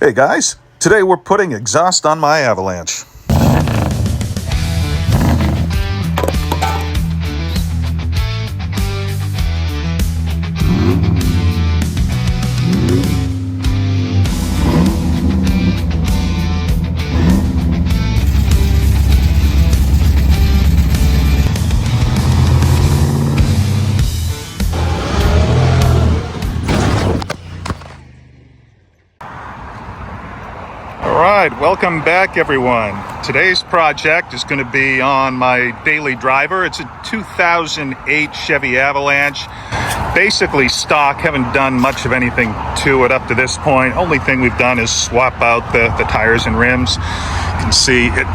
Hey guys, today we're putting exhaust on my Avalanche. Alright, welcome back everyone. Today's project is going to be on my daily driver. It's a 2008 Chevy Avalanche. Basically stock, haven't done much of anything to it up to this point. Only thing we've done is swap out the tires and rims. You can see it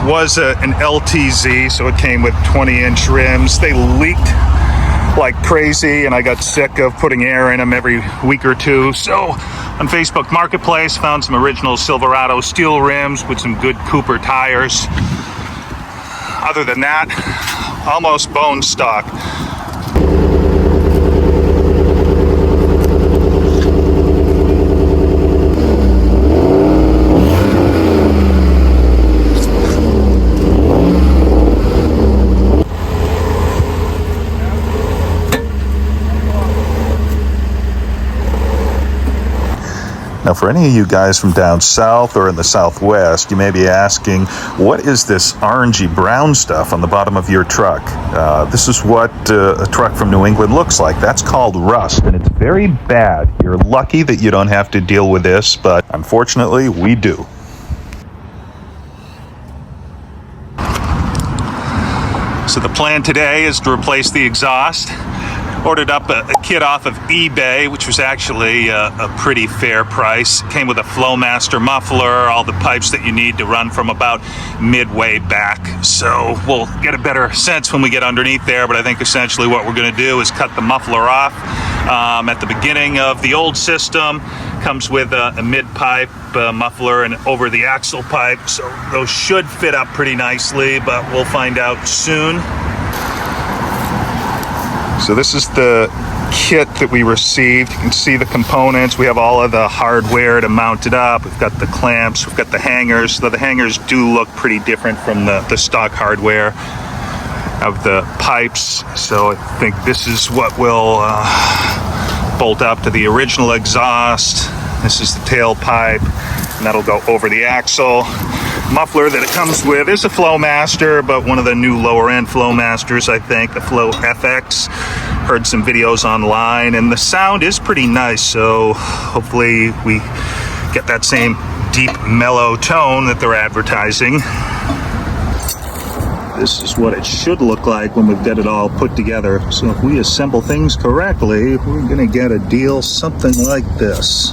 was an LTZ, so it came with 20-inch rims. They leaked like crazy, and I got sick of putting air in them every week or two. So on Facebook Marketplace, found some original Silverado steel rims with some good Cooper tires. Other than that, almost bone stock. Now, for any of you guys from down south or in the southwest, you may be asking, what is this orangey brown stuff on the bottom of your truck? This is what a truck from New England looks like. That's called rust, and it's very bad. You're lucky that you don't have to deal with this, but unfortunately, we do. So the plan today is to replace the exhaust. Ordered up a kit off of eBay, which was actually a pretty fair price. Came with a Flowmaster muffler, all the pipes that you need to run from about midway back. So we'll get a better sense when we get underneath there, but I think essentially what we're going to do is cut the muffler off. At the beginning of the old system, comes with a mid-pipe muffler and over the axle pipe, so those should fit up pretty nicely, but we'll find out soon. So this is the kit that we received. You can see the components. We have all of the hardware to mount it up. We've got the clamps, we've got the hangers. So the hangers do look pretty different from the stock hardware of the pipes. So I think this is what will bolt up to the original exhaust. This is the tailpipe, and that'll go over the axle. Muffler that it comes with is a Flowmaster, but one of the new lower end Flowmasters, I think, the Flow FX. Heard some videos online, and the sound is pretty nice, so hopefully we get that same deep, mellow tone that they're advertising. This is what it should look like when we've got it all put together. So if we assemble things correctly, we're gonna get a deal something like this.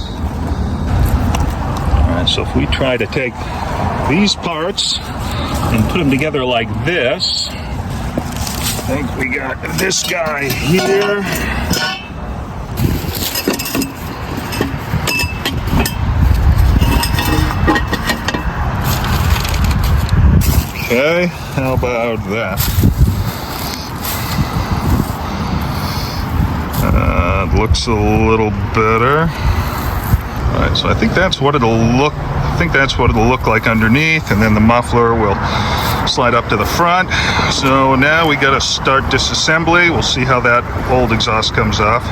All right, so if we try to take these parts and put them together like this, I think we got this guy here. Okay, how about that? Looks a little better. All right, so I think that's what it'll look. I think that's what it'll look like underneath, and then the muffler will slide up to the front. So now we got to start disassembly. We'll see how that old exhaust comes off.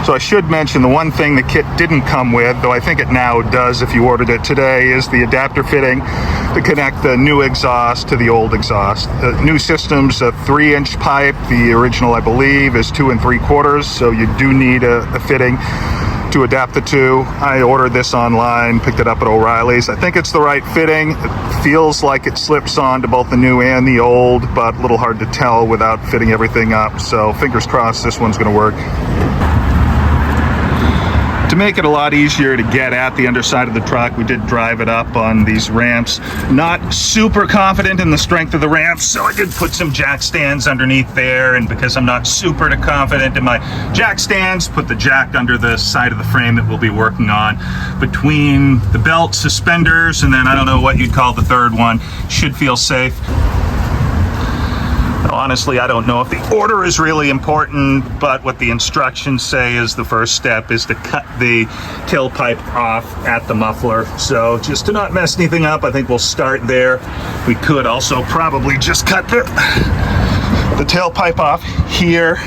So I should mention the one thing the kit didn't come with, though I think it now does if you ordered it today, is the adapter fitting to connect the new exhaust to the old exhaust. The new system's a 3-inch pipe. The original, I believe, is 2 3/4, so you do need a fitting to adapt the two. I ordered this online, picked it up at O'Reilly's. I think it's the right fitting. It feels like it slips on to both the new and the old, but a little hard to tell without fitting everything up. So fingers crossed this one's gonna work. To make it a lot easier to get at the underside of the truck, we did drive it up on these ramps. Not super confident in the strength of the ramps, so I did put some jack stands underneath there, and because I'm not super confident in my jack stands, put the jack under the side of the frame that we'll be working on. Between the belt, suspenders, and then I don't know what you'd call the third one, should feel safe. Now, honestly, I don't know if the order is really important, but what the instructions say is the first step is to cut the tailpipe off at the muffler. So just to not mess anything up, I think we'll start there. We could also probably just cut the tailpipe off here,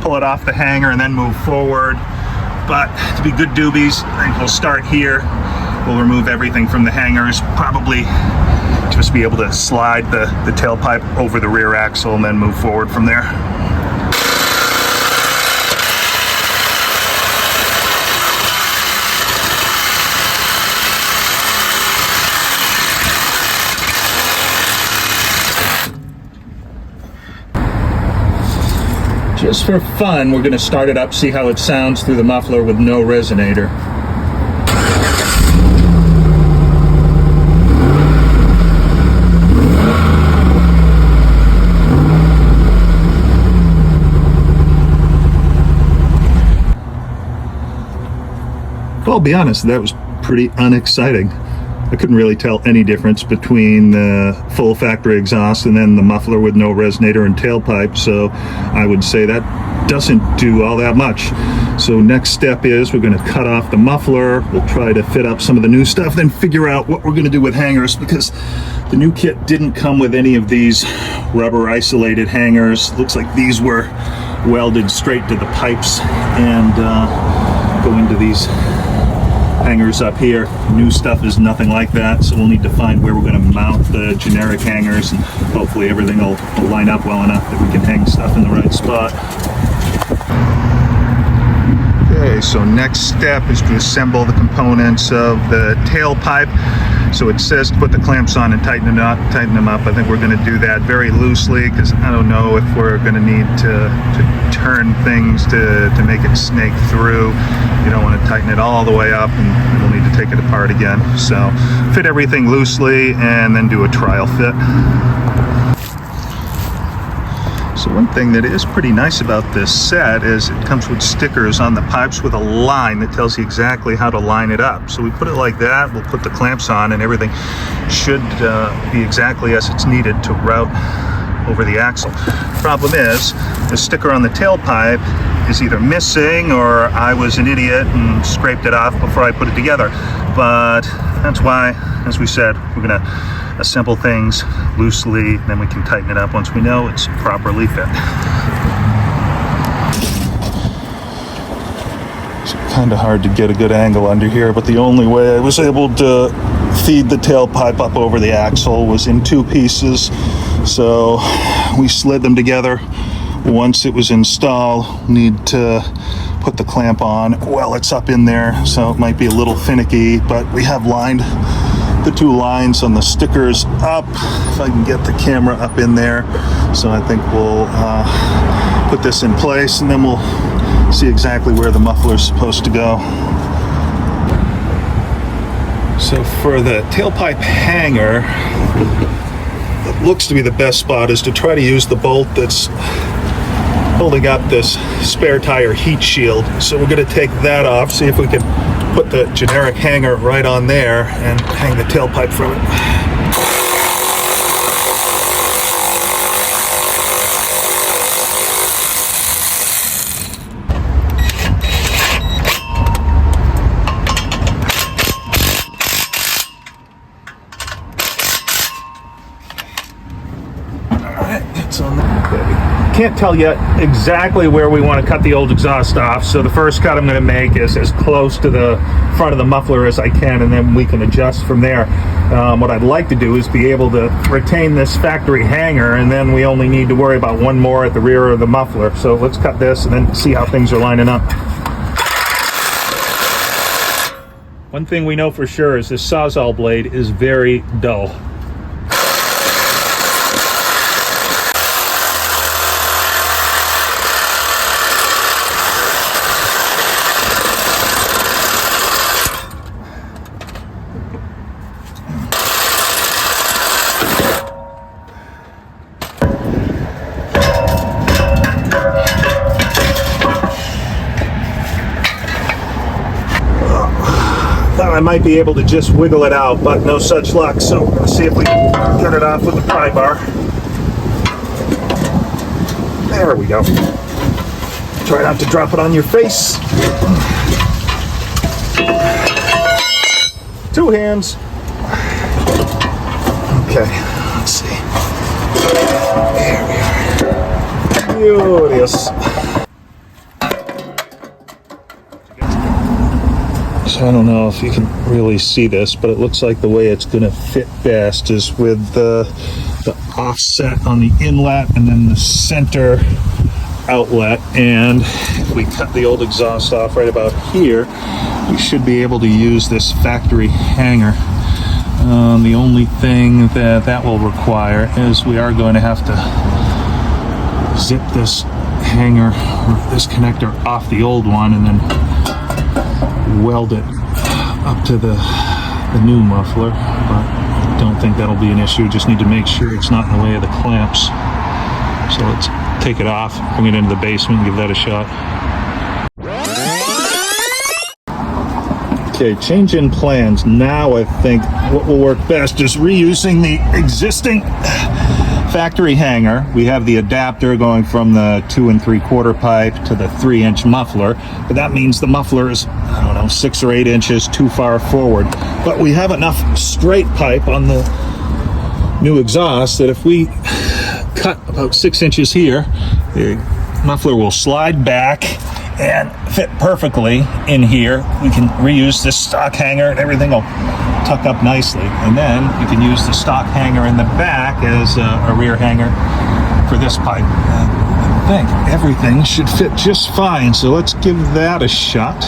pull it off the hanger, and then move forward. But to be good doobies, I think we'll start here. We'll remove everything from the hangers, probably just be able to slide the tailpipe over the rear axle and then move forward from there. Just for fun, we're going to start it up, see how it sounds through the muffler with no resonator. I'll be honest, that was pretty unexciting. I couldn't really tell any difference between the full factory exhaust and then the muffler with no resonator and tailpipe, so I would say that doesn't do all that much. So next step is we're going to cut off the muffler, we'll try to fit up some of the new stuff, then figure out what we're going to do with hangers, because the new kit didn't come with any of these rubber isolated hangers. Looks like these were welded straight to the pipes and go into these hangers up here. New stuff is nothing like that, so we'll need to find where we're going to mount the generic hangers, and hopefully everything will line up well enough that we can hang stuff in the right spot. Okay, so next step is to assemble the components of the tailpipe. So it says to put the clamps on and tighten them up. I think we're going to do that very loosely, because I don't know if we're going to need to turn things to make it snake through. You don't want to tighten it all the way up, and we'll need to take it apart again. So fit everything loosely and then do a trial fit. So one thing that is pretty nice about this set is it comes with stickers on the pipes with a line that tells you exactly how to line it up. So we put it like that, we'll put the clamps on, and everything should be exactly as it's needed to route over the axle. Problem is, the sticker on the tailpipe is either missing, or I was an idiot and scraped it off before I put it together. But that's why, as we said, we're going to assemble things loosely, then we can tighten it up once we know it's properly fit. It's kind of hard to get a good angle under here, but the only way I was able to feed the tailpipe up over the axle was in two pieces. So we slid them together. Once it was installed, need to put the clamp on while it's up in there, so it might be a little finicky, but we have lined the two lines on the stickers up, if I can get the camera up in there. So I think we'll put this in place, and then we'll see exactly where the muffler is supposed to go. So for the tailpipe hanger, it looks to be the best spot is to try to use the bolt that's holding up this spare tire heat shield. So we're going to take that off, see if we can put the generic hanger right on there and hang the tailpipe from it. Can't tell yet exactly where we want to cut the old exhaust off, so the first cut I'm going to make is as close to the front of the muffler as I can, and then we can adjust from there. What I'd like to do is be able to retain this factory hanger, and then we only need to worry about one more at the rear of the muffler. So let's cut this and then see how things are lining up. One thing we know for sure is this Sawzall blade is very dull. I might be able to just wiggle it out, but no such luck. So let's see if we can get it off with the pry bar. There we go. Try not to drop it on your face. 2 hands. Okay, let's see. There we are. Beauteous. So I don't know if you can really see this, but it looks like the way it's going to fit best is with the offset on the inlet and then the center outlet. And if we cut the old exhaust off right about here, we should be able to use this factory hanger. The only thing that will require is we are going to have to zip this hanger or this connector off the old one and then weld it up to the new muffler, but I don't think that'll be an issue. Just need to make sure it's not in the way of the clamps. So let's take it off, bring it into the basement, and give that a shot. Okay, change in plans. Now I think what will work best is reusing the existing factory hanger. We have the adapter going from the 2 3/4 pipe to the 3-inch muffler, but that means the muffler is, I don't know, 6 or 8 inches too far forward. But we have enough straight pipe on the new exhaust that if we cut about 6 inches here, the muffler will slide back and fit perfectly in here. We can reuse this stock hanger and everything will tuck up nicely. And then you can use the stock hanger in the back as a rear hanger for this pipe. I think everything should fit just fine, so let's give that a shot.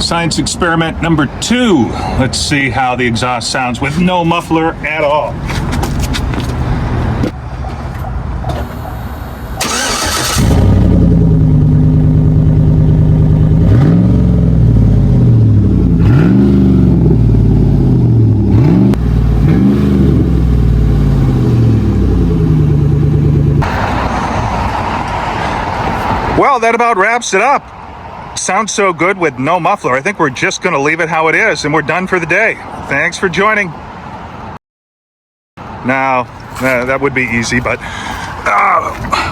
Science experiment number 2. Let's see how the exhaust sounds with no muffler at all. Well, that about wraps it up. Sounds so good with no muffler. I think we're just going to leave it how it is, and we're done for the day. Thanks for joining. Now, that would be easy, but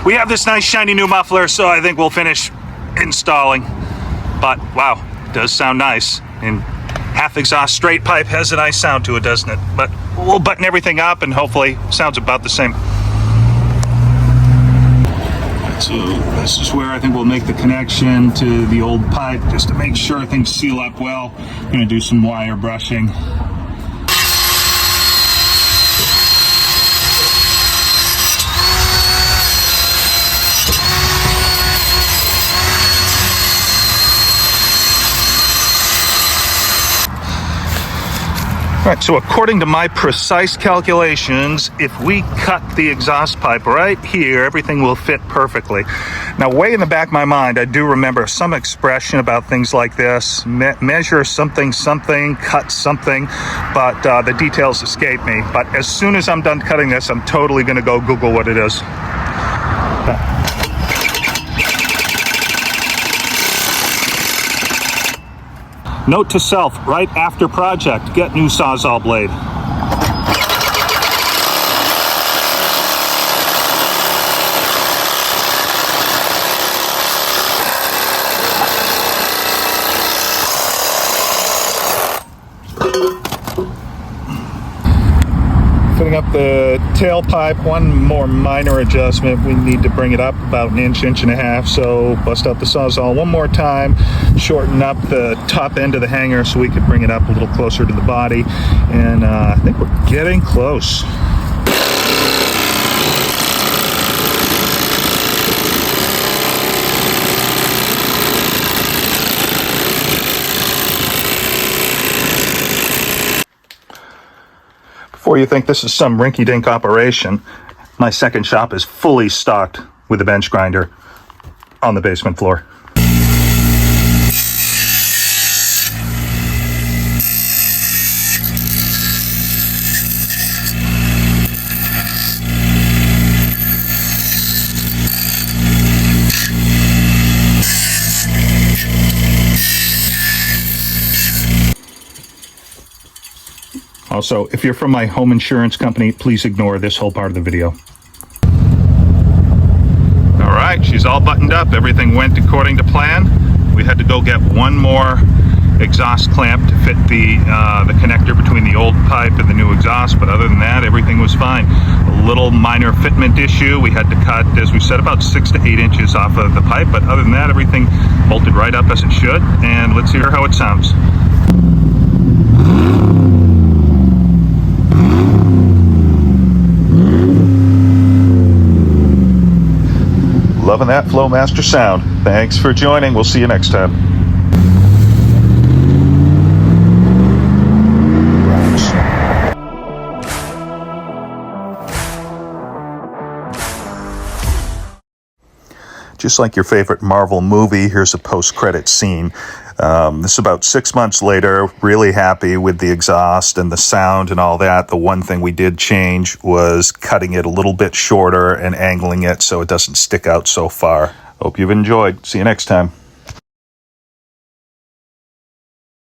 we have this nice shiny new muffler, so I think we'll finish installing. But wow, it does sound nice. And half exhaust straight pipe has a nice sound to it, doesn't it? But we'll button everything up and hopefully sounds about the same. So this is where I think we'll make the connection to the old pipe just to make sure things seal up well. I'm going to do some wire brushing. Right, so according to my precise calculations, if we cut the exhaust pipe right here, everything will fit perfectly. Now, way in the back of my mind, I do remember some expression about things like this. Measure something, cut something, but the details escape me. But as soon as I'm done cutting this, I'm totally going to go Google what it is. Note to self, right after project, get new Sawzall blade. Fitting up the tailpipe, one more minor adjustment. We need to bring it up about an inch and a half, so bust out the Sawzall one more time, shorten up the top end of the hanger so we could bring it up a little closer to the body, and I think we're getting close. Before you think this is some rinky-dink operation, my second shop is fully stocked with a bench grinder on the basement floor. Also, if you're from my home insurance company, please ignore this whole part of the video. right, she's all buttoned up. Everything went according to plan. We had to go get one more exhaust clamp to fit the connector between the old pipe and the new exhaust, but other than that, everything was fine. A little minor fitment issue. We had to cut, as we said, about 6 to 8 inches off of the pipe, but other than that, everything bolted right up as it should. And let's hear how it sounds. Loving that Flowmaster sound. Thanks for joining. We'll see you next time. Just like your favorite Marvel movie, here's a post-credit scene. This is about 6 months later. Really happy with the exhaust and the sound and all that. The one thing we did change was cutting it a little bit shorter and angling it so it doesn't stick out so far. Hope you've enjoyed. See you next time.